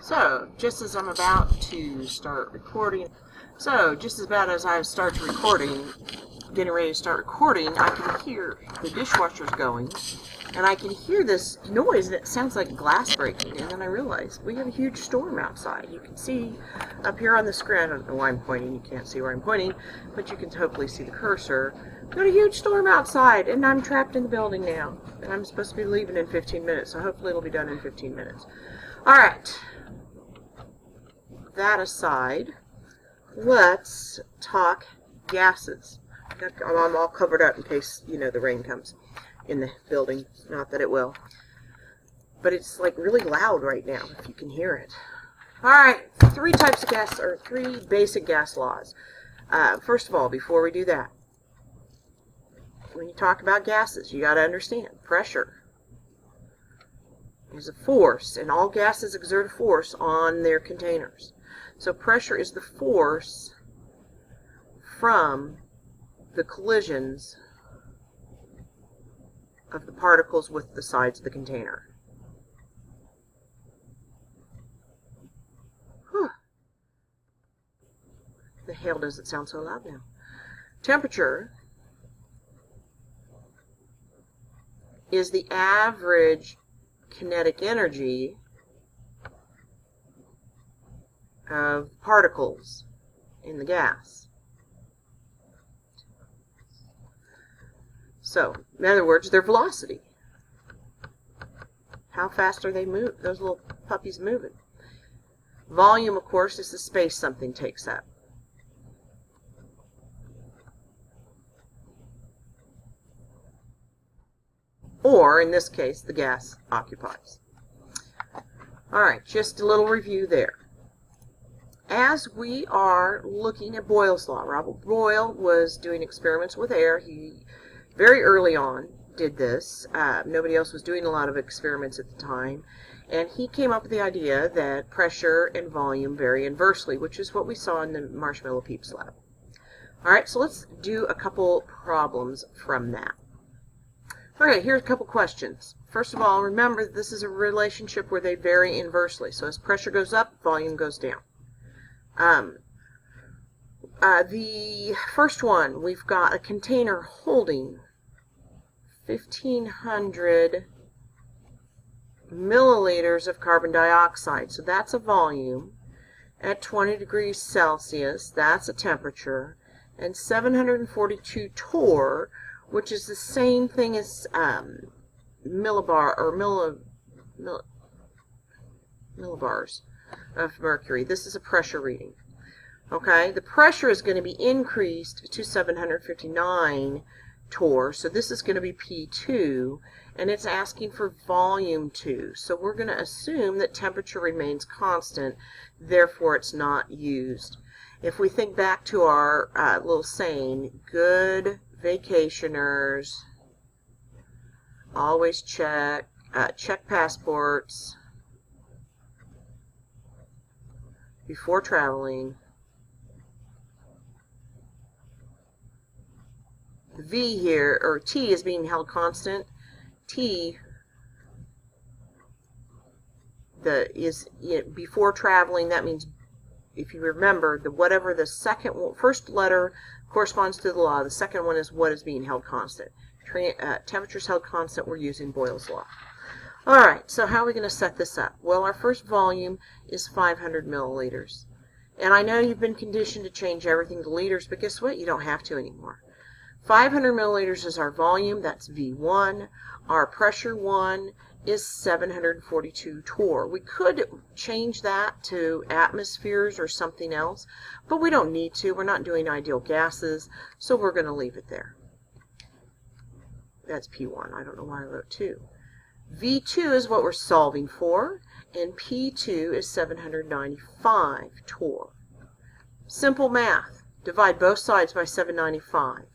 So, just as I'm about to start recording, getting ready to start recording, I can hear the dishwasher's going, and I can hear this noise that sounds like glass breaking, and then I realize we have a huge storm outside. You can see up here on the screen, I don't know why I'm pointing, you can't see where I'm pointing, but you can hopefully see the cursor. We've got a huge storm outside, and I'm trapped in the building now, and I'm supposed to be leaving in 15 minutes, so hopefully it'll be done in 15 minutes. Alright. That aside, let's talk gases. I'm all covered up in case, the rain comes in the building. Not that it will. But it's like really loud right now, if you can hear it. Alright, three basic gas laws. First of all, before we do that, when you talk about gases, you got to understand pressure is a force, and all gases exert a force on their containers. So pressure is the force from the collisions of the particles with the sides of the container. Whew. The hail doesn't sound so loud now. Temperature is the average kinetic energy of particles in the gas. So, in other words, their velocity. How fast are they moving? Those little puppies moving. Volume, of course, is the space something takes up. Or, in this case, the gas occupies. Alright, just a little review there. As we are looking at Boyle's law, Robert Boyle was doing experiments with air. He very early on did this. Nobody else was doing a lot of experiments at the time. And he came up with the idea that pressure and volume vary inversely, which is what we saw in the Marshmallow Peeps lab. Alright, so let's do a couple problems from that. Okay, here's a couple questions. First of all, remember this is a relationship where they vary inversely. So as pressure goes up, volume goes down. The first one, we've got a container holding 1,500 milliliters of carbon dioxide. So that's a volume. At 20 degrees Celsius, that's a temperature. And 742 torr, which is the same thing as millibars of mercury. This is a pressure reading. Okay, the pressure is going to be increased to 759 torr, so this is going to be P2, and it's asking for volume 2. So we're going to assume that temperature remains constant, therefore it's not used. If we think back to our little saying, good vacationers always check passports before traveling. The V here, or T, is being held constant. T before traveling. That means, if you remember, whatever the first letter corresponds to the law, the second one is what is being held constant. Temperature is held constant, we're using Boyle's law. Alright, so how are we going to set this up? Well, our first volume is 500 milliliters. And I know you've been conditioned to change everything to liters, but guess what? You don't have to anymore. 500 milliliters is our volume, that's V1. Our pressure 1 is 742 torr. We could change that to atmospheres or something else, but we don't need to. We're not doing ideal gases, so we're going to leave it there. That's P1. I don't know why I wrote 2. V2 is what we're solving for, and P2 is 795 torr. Simple math. Divide both sides by 795.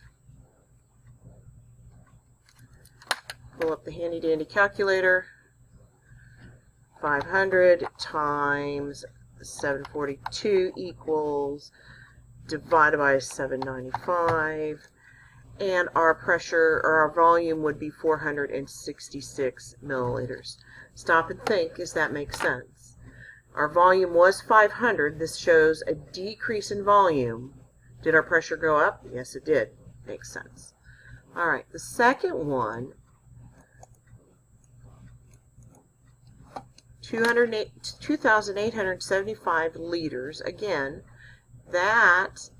Pull up the handy-dandy calculator. 500 times 742 equals, divided by 795. And our pressure, or our volume, would be 466 milliliters. Stop and think, does that make sense? Our volume was 500. This shows a decrease in volume. Did our pressure go up? Yes, it did. Makes sense. All right, the second one, 2,875 liters. Again, that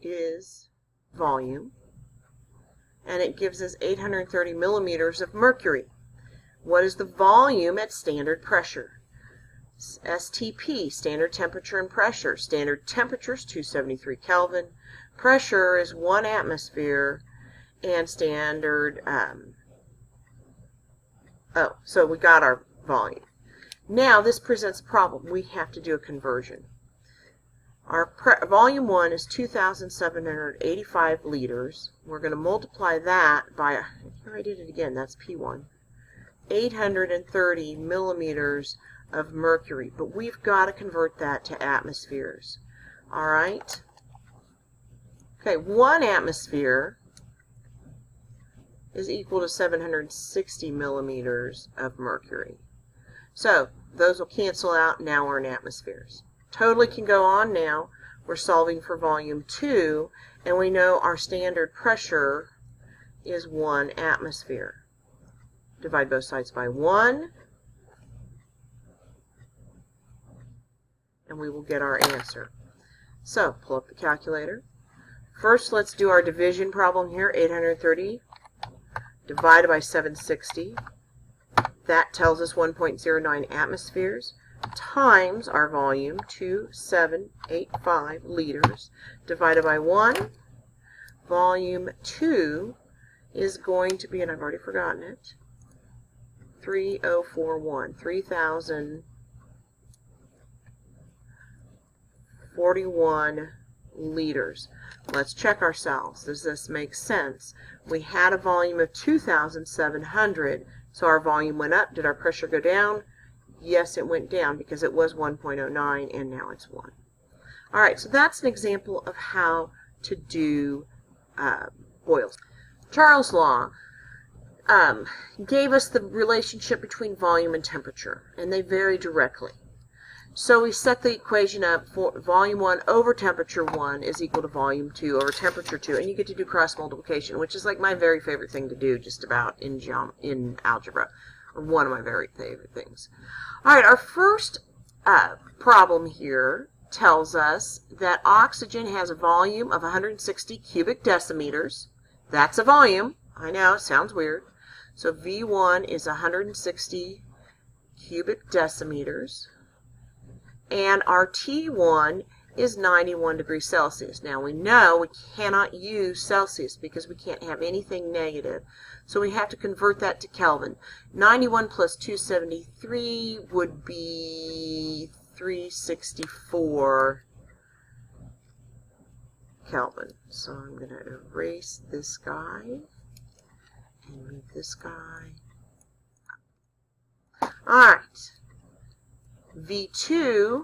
is volume, and it gives us 830 millimeters of mercury. What is the volume at standard pressure? STP, standard temperature and pressure. Standard temperature is 273 Kelvin. Pressure is 1 atmosphere. And standard, so we got our volume. Now this presents a problem. We have to do a conversion. Our volume 1 is 2,785 liters. We're going to multiply that by, here I did it again, that's P1. 830 millimeters of mercury, but we've got to convert that to atmospheres. All right. Okay, 1 atmosphere is equal to 760 millimeters of mercury. So those will cancel out. Now we're in atmospheres. Totally can go on now. We're solving for volume 2, and we know our standard pressure is 1 atmosphere. Divide both sides by 1, and we will get our answer. So, pull up the calculator. First, let's do our division problem here. 830 divided by 760. That tells us 1.09 atmospheres times our volume, 2,785 liters, divided by 1. Volume 2 is going to be, and I've already forgotten it, 3,041 liters. Let's check ourselves. Does this make sense? We had a volume of 2,700, so our volume went up. Did our pressure go down? Yes, it went down because it was 1.09 and now it's 1. All right, so that's an example of how to do boils. Charles' law gave us the relationship between volume and temperature, and they vary directly. So we set the equation up for volume 1 over temperature 1 is equal to volume 2 over temperature 2, and you get to do cross multiplication, which is like my very favorite thing to do just about in algebra, or one of my very favorite things. All right, our first problem here tells us that oxygen has a volume of 160 cubic decimeters. That's a volume. I know, it sounds weird. So V1 is 160 cubic decimeters. And our T1 is 91 degrees Celsius. Now we know we cannot use Celsius because we can't have anything negative. So we have to convert that to Kelvin. 91 plus 273 would be 364 Kelvin. So I'm going to erase this guy and move this guy up. Alright. V2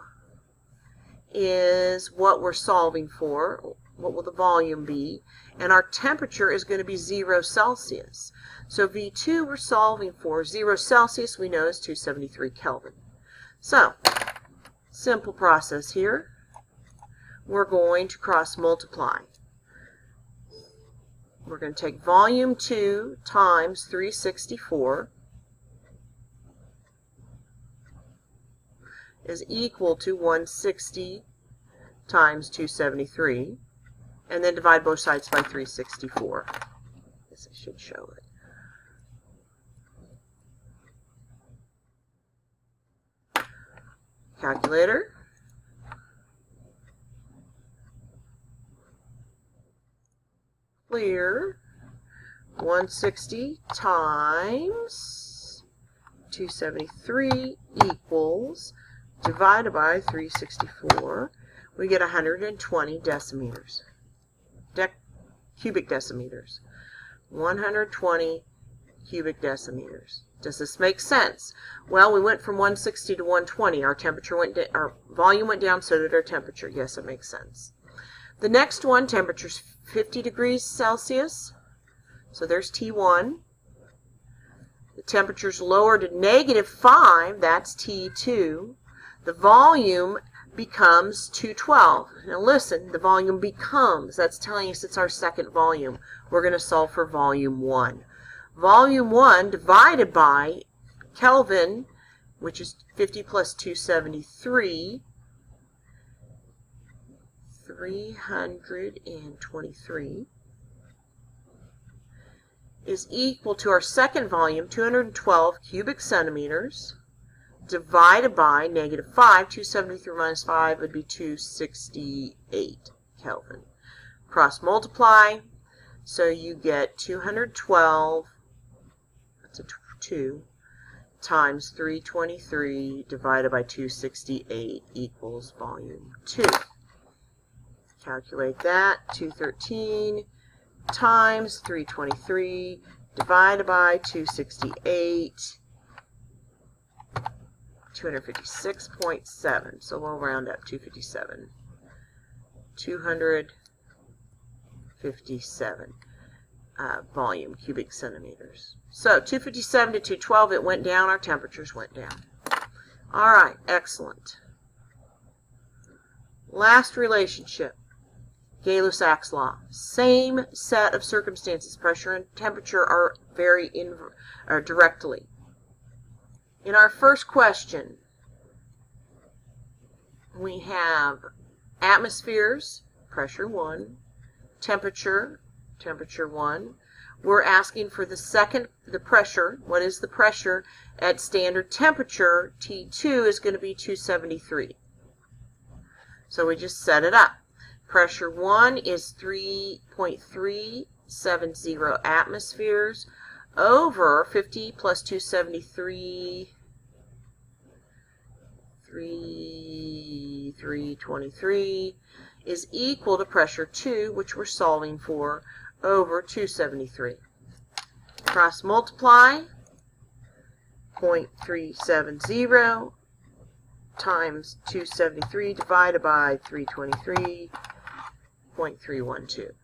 is what we're solving for. What will the volume be? And our temperature is going to be 0 Celsius. So V2 we're solving for 0 Celsius, we know is 273 Kelvin. So, simple process here. We're going to cross multiply. We're going to take volume 2 times 364 is equal to 160 times 273, and then divide both sides by 364. I guess I should show it. Calculator. Clear. 160 times 273 equals, divided by 364, we get 120 decimeters. Cubic decimeters. 120 cubic decimeters. Does this make sense? Well, we went from 160 to 120. Our temperature went down, our volume went down, so did our temperature. Yes, it makes sense. The next one, temperature is 50 degrees Celsius. So there's T1. The temperature's lowered to -5, that's T2. The volume becomes 212. Now listen, the volume becomes, that's telling us it's our second volume. We're going to solve for volume 1. Volume 1 divided by Kelvin, which is 50 plus 273, 323, is equal to our second volume, 212 cubic centimeters, divided by -5. 273 minus 5 would be 268 Kelvin. Cross multiply, so you get 212, that's a 2, times 323 divided by 268 equals volume 2. Calculate that. 213 times 323 divided by 268, 256.7. So we'll round up 257. 257 volume cubic centimeters. So 257 to 212, it went down. Our temperatures went down. All right, excellent. Last relationship. Gay-Lussac's law. Same set of circumstances. Pressure and temperature are vary directly. In our first question, we have atmospheres, pressure 1, temperature 1. We're asking for the pressure. What is the pressure at standard temperature? T2 is going to be 273. So we just set it up. Pressure 1 is 3.370 atmospheres over 50 plus 273, 323, is equal to pressure 2, which we're solving for, over 273. Cross multiply, 0.370 times 273 divided by 323, 0.312.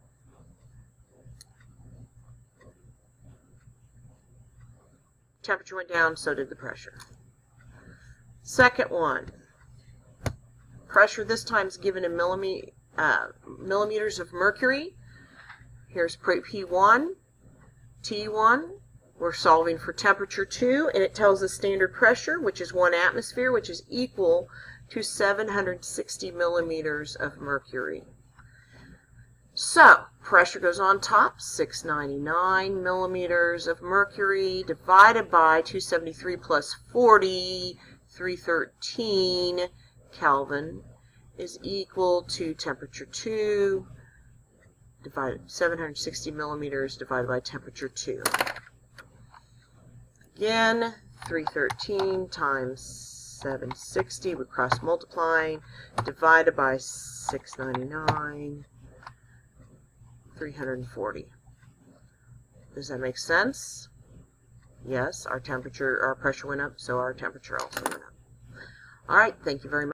Temperature went down, so did the pressure. Second one. Pressure this time is given in millimeters of mercury. Here's P1, T1. We're solving for temperature 2, and it tells us standard pressure, which is 1 atmosphere, which is equal to 760 millimeters of mercury. So, pressure goes on top, 699 millimeters of mercury, divided by 273 plus 40, 313 Kelvin, is equal to temperature 2, divided 760 millimeters divided by temperature 2. Again, 313 times 760, we cross multiplying, divided by 699, 340. Does that make sense? Yes, our pressure went up, so our temperature also went up. All right, thank you very much.